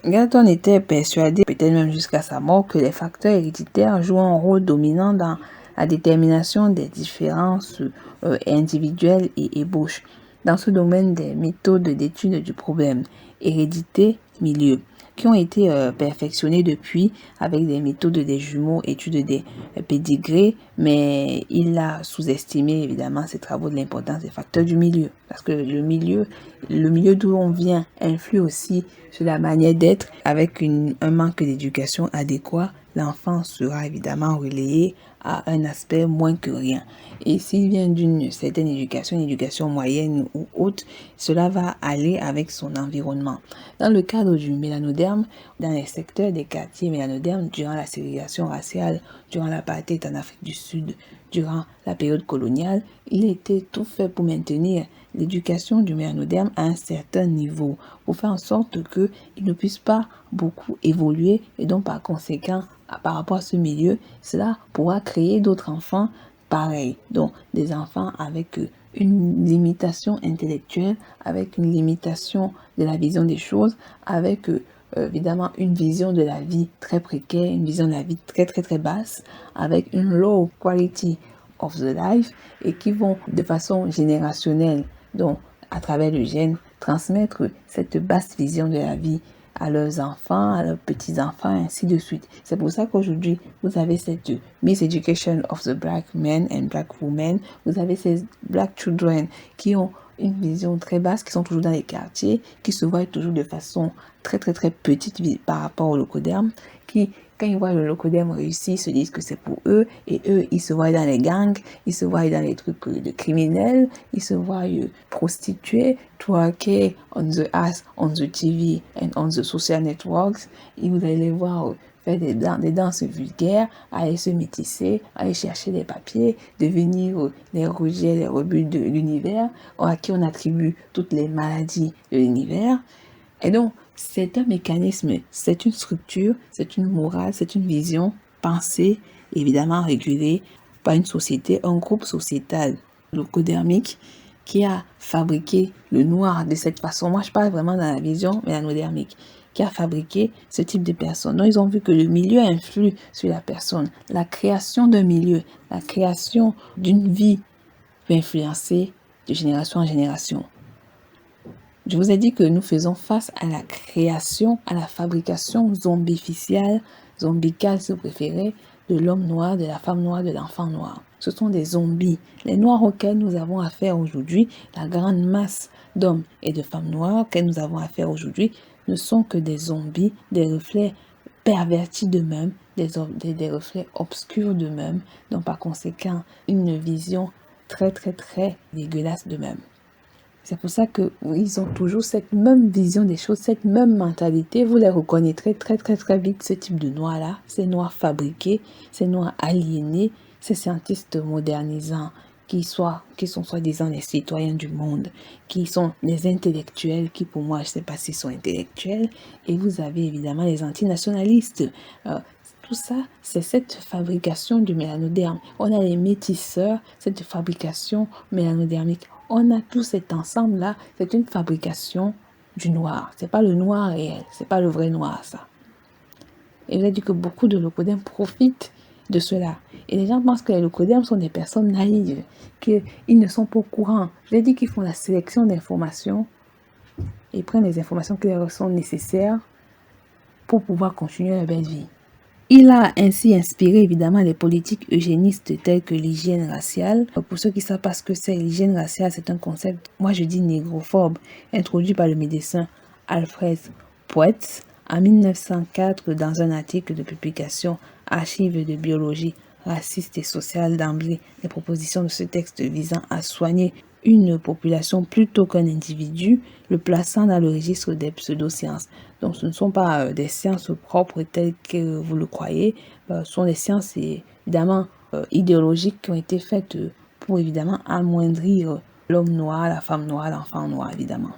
Galton était persuadé, peut-être même jusqu'à sa mort, que les facteurs héréditaires jouent un rôle dominant dans la détermination des différences individuelles et ébauches. Dans ce domaine des méthodes d'étude du problème, hérédité, milieu, qui ont été perfectionnées depuis avec des méthodes des jumeaux, études des pédigrés, mais il a sous-estimé évidemment ses travaux de l'importance des facteurs du milieu, parce que le milieu d'où on vient influe aussi sur la manière d'être. Avec un manque d'éducation adéquat, l'enfant sera évidemment relayé à un aspect moins que rien. Et s'il vient d'une certaine éducation, une éducation moyenne ou haute, cela va aller avec son environnement. Dans le cadre du mélanoderme, dans les secteurs des quartiers mélanodermes, durant la ségrégation raciale, durant l'apartheid en Afrique du Sud, durant la période coloniale, il était tout fait pour maintenir l'éducation du mélanoderme à un certain niveau, pour faire en sorte qu'il ne puisse pas beaucoup évoluer et donc par conséquent, par rapport à ce milieu, cela pourra créer d'autres enfants pareils, donc des enfants avec une limitation intellectuelle, avec une limitation de la vision des choses, avec évidemment une vision de la vie très précaire, une vision de la vie très très très basse, avec une low quality of the life, et qui vont de façon générationnelle, donc à travers le gène, transmettre cette basse vision de la vie à leurs enfants, à leurs petits-enfants, ainsi de suite. C'est pour ça qu'aujourd'hui, vous avez cette miseducation of the black men and black women. Vous avez ces black children qui ont une vision très basse, qui sont toujours dans les quartiers, qui se voient toujours de façon très très très petite par rapport au locoderme, qui quand ils voient le locoderme réussir, ils se disent que c'est pour eux, et eux, ils se voient dans les gangs, ils se voient dans les trucs de criminels, ils se voient prostitués, twerker on the ass, on the TV and on the social networks, et vous allez les voir faire des danses vulgaires, aller se métisser, aller chercher des papiers, devenir les rejets, les rebuts de l'univers, à qui on attribue toutes les maladies de l'univers. Et donc, c'est un mécanisme, c'est une structure, c'est une morale, c'est une vision pensée, évidemment régulée par une société, un groupe sociétal locodermique qui a fabriqué le noir de cette façon. Moi, je parle vraiment dans la vision mélanodermique, qui a fabriqué ce type de personnes. Donc, ils ont vu que le milieu influe sur la personne. La création d'un milieu, la création d'une vie peut influencer de génération en génération. Je vous ai dit que nous faisons face à la création, à la fabrication zombicale, si vous préférez, de l'homme noir, de la femme noire, de l'enfant noir. Ce sont des zombies. Les noirs auxquels nous avons affaire aujourd'hui, la grande masse d'hommes et de femmes noires auxquels nous avons affaire aujourd'hui, ne sont que des zombies, des reflets pervertis d'eux-mêmes, des reflets obscurs d'eux-mêmes, donc par conséquent, une vision très très très dégueulasse d'eux-mêmes. C'est pour ça qu'ils ont toujours cette même vision des choses, cette même mentalité. Vous les reconnaîtrez très très très vite, ce type de noirs-là. Ces noirs fabriqués, ces noirs aliénés, ces scientistes modernisants qui sont soi-disant les citoyens du monde, qui sont les intellectuels, qui pour moi, je ne sais pas s'ils sont intellectuels. Et vous avez évidemment les antinationalistes. Tout ça, c'est cette fabrication du mélanoderme. On a les métisseurs, cette fabrication mélanodermique. On a tout cet ensemble-là, c'est une fabrication du noir. C'est pas le noir réel, c'est pas le vrai noir, ça. Et vous avez dit que beaucoup de locodermes profitent de cela. Et les gens pensent que les locodermes sont des personnes naïves, qu'ils ne sont pas au courant. Je l'ai dit qu'ils font la sélection d'informations et prennent les informations qui leur sont nécessaires pour pouvoir continuer leur belle vie. Il a ainsi inspiré évidemment les politiques eugénistes telles que l'hygiène raciale. Pour ceux qui savent pas ce que c'est, l'hygiène raciale, c'est un concept, moi je dis négrophobe, introduit par le médecin Alfred Poets en 1904 dans un article de publication Archives de biologie raciste et sociale. D'emblée, les propositions de ce texte visant à soigner une population plutôt qu'un individu, le plaçant dans le registre des pseudosciences. Donc ce ne sont pas des sciences propres telles que vous le croyez, ce sont des sciences évidemment idéologiques qui ont été faites pour évidemment amoindrir l'homme noir, la femme noire, l'enfant noir évidemment.